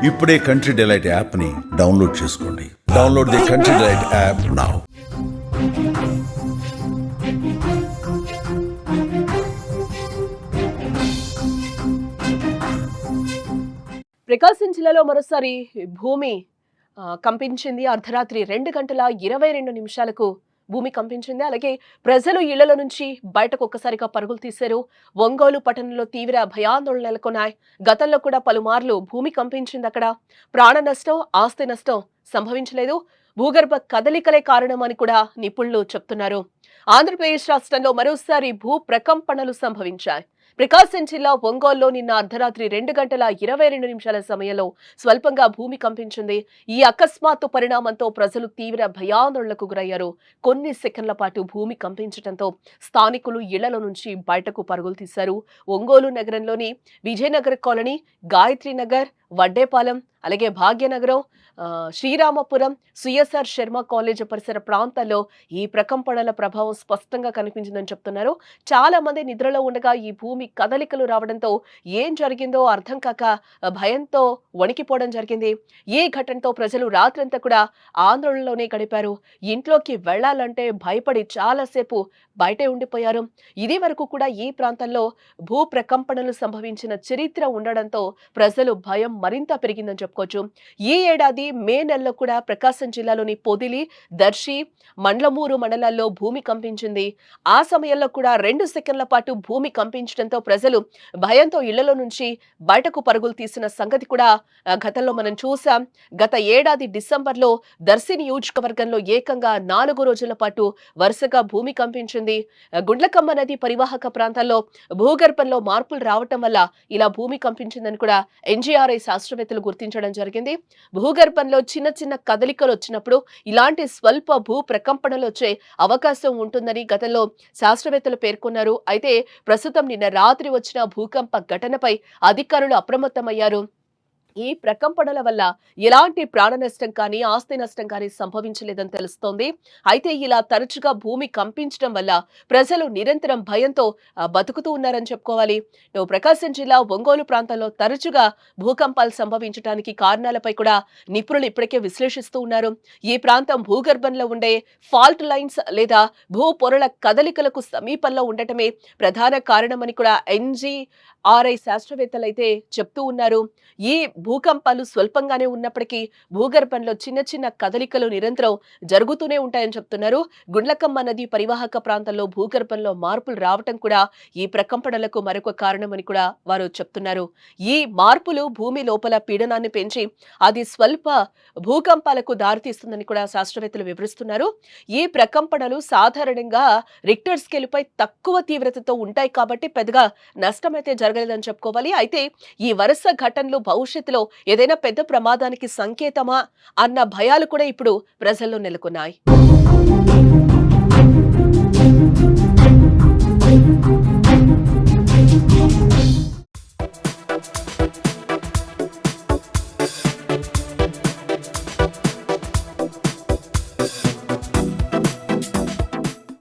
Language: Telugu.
ఇప్పుడే కంట్రీ డిలైట్ యాప్ని డౌన్లోడ్ చేసుకోండి. Download the Country Delight app now. Prakasam జిల్లాలో మరోసారి భూమి కంపించింది. అర్ధరాత్రి 2:22 భూమి కంపించింది. అలాగే ప్రజలు ఇళ్లలో నుంచి బయటకు ఒక్కసారిగా పరుగులు తీశారు. ఒంగోలు పట్టణంలో తీవ్ర భయాందోళనలు నెలకొన్నాయి. గతంలో కూడా పలుమార్లు భూమి కంపించింది. అక్కడ ప్రాణ నష్టం, ఆస్తి నష్టం సంభవించలేదు. భూగర్భ కదలికలే కారణమని కూడా నిపుణులు చెప్తున్నారు. ఆంధ్రప్రదేశ్ రాష్ట్రంలో మరోసారి భూ ప్రకంపనలు సంభవించాయి. ప్రకాశం జిల్లా ఒంగోలులో నిన్న అర్ధరాత్రి 2:22 సమయంలో స్వల్పంగా భూమి కంపించింది. ఈ అకస్మాత్తు పరిణామంతో ప్రజలు తీవ్ర భయాందోళనకు గురయ్యారు. కొన్ని సెకండ్ల పాటు భూమి కంపించడంతో స్థానికులు ఇళ్లలో నుంచి బయటకు పరుగులు తీశారు. ఒంగోలు నగరంలోని విజయనగర్ కాలనీ, గాయత్రి నగర్, వడ్డేపాలెం, అలాగే భాగ్యనగరం, శ్రీరామపురం, సిఎస్ఆర్ శర్మ కాలేజ్ పరిసర ప్రాంతాల్లో ఈ ప్రకంపనల ప్రభావం స్పష్టంగా కనిపించిందని చెప్తున్నారు. చాలా మంది నిద్రలో ఉండగా ఈ భూమి కదలికలు రావడంతో ఏం జరిగిందో అర్థం కాక భయంతో వణికిపోవడం జరిగింది. ఈ ఘటనతో ప్రజలు రాత్రంతా కూడా ఆందోళనలోనే గడిపారు. ఇంట్లోకి వెళ్లాలంటే భయపడి చాలాసేపు బయటే ఉండిపోయారు. ఇది వరకు కూడా ఈ ప్రాంతంలో భూ ప్రకంపనలు సంభవించిన చరిత్ర ఉండడంతో ప్రజలు భయం మరింత పెరిగిందని చెప్పుకోవచ్చు. ఈ ఏడాది మే నెలలో కూడా ప్రకాశం జిల్లాలోని పొదిలి, దర్శి, మండ్లమూరు మండలాల్లో భూమి కంపించింది. ఆ సమయంలో కూడా 2 సెకండ్ల పాటు భూమి కంపించడంతో ప్రజలు భయంతో ఇళ్లలో నుంచి బయటకు పరుగులు తీసిన సంగతి కూడా గతంలో మనం చూసాం. గత ఏడాది డిసెంబర్లో దర్శి నియోజకవర్గంలో ఏకంగా 4 రోజుల పాటు వరుసగా భూమి కంపించింది. గుండ్లకమ్మ నది పరివాహక ప్రాంతాల్లో భూగర్భంలో మార్పులు రావటం వల్ల ఇలా భూమి కంపించిందని కూడా ఎన్జీఆర్ఐ శాస్త్రవేత్తలు గుర్తించడం జరిగింది. భూగర్భంలో చిన్న చిన్న కదలికలు వచ్చినప్పుడు ఇలాంటి స్వల్ప భూ ప్రకంపనలు వచ్చే అవకాశం ఉంటుందని గతంలో శాస్త్రవేత్తలు పేర్కొన్నారు. అయితే ప్రస్తుతం నిన్న రాత్రి వచ్చిన భూకంప ఘటనపై అధికారులు అప్రమత్తమయ్యారు. ఈ ప్రకంపనల వల్ల ఎలాంటి ప్రాణ నష్టం కానీ, ఆస్తి నష్టం కానీ సంభవించలేదని తెలుస్తోంది. అయితే ఇలా తరచుగా భూమి కంపించడం వల్ల ప్రజలు నిరంతరం భయంతో బతుకుతూ ఉన్నారని చెప్పుకోవాలి. ప్రకాశం జిల్లా ఒంగోలు ప్రాంతంలో తరచుగా భూకంపాలు సంభవించడానికి కారణాలపై కూడా నిపుణులు ఇప్పటికే విశ్లేషిస్తూ ఉన్నారు. ఈ ప్రాంతం భూగర్భంలో ఉండే ఫాల్ట్ లైన్స్ లేదా భూ పొరల కదలికలకు సమీపంలో ఉండటమే ప్రధాన కారణమని కూడా ఎన్జీఆర్ఐ శాస్త్రవేత్తలు అయితే చెప్తూ ఉన్నారు. ఈ భూకంపాలు స్వల్పంగానే ఉన్నప్పటికీ భూగర్భంలో చిన్న చిన్న కదలికలు నిరంతరం జరుగుతూనే ఉంటాయని చెప్తున్నారు. గుండ్లకమ్మ నది పరివాహక ప్రాంతంలో భూగర్భంలో మార్పులు రావటం కూడా ఈ ప్రకంపనలకు మరొక కారణమని కూడా వారు చెప్తున్నారు. ఈ మార్పులు భూమి లోపల పీడనాన్ని పెంచి అది స్వల్ప భూకంపాలకు దారితీస్తుందని కూడా శాస్త్రవేత్తలు వివరిస్తున్నారు. ఈ ప్రకంపనలు సాధారణంగా రిక్టర్ స్కేలుపై తక్కువ తీవ్రతతో ఉంటాయి కాబట్టి పెద్దగా నష్టమైతే జరగలేదని చెప్పుకోవాలి. అయితే ఈ వరుస ఘటనలు భవిష్యత్తులో ఏదైనా పెద్ద ప్రమాదానికి సంకేతమా అన్న భయాలు కూడా ఇప్పుడు ప్రజల్లో నెలకొన్నాయి.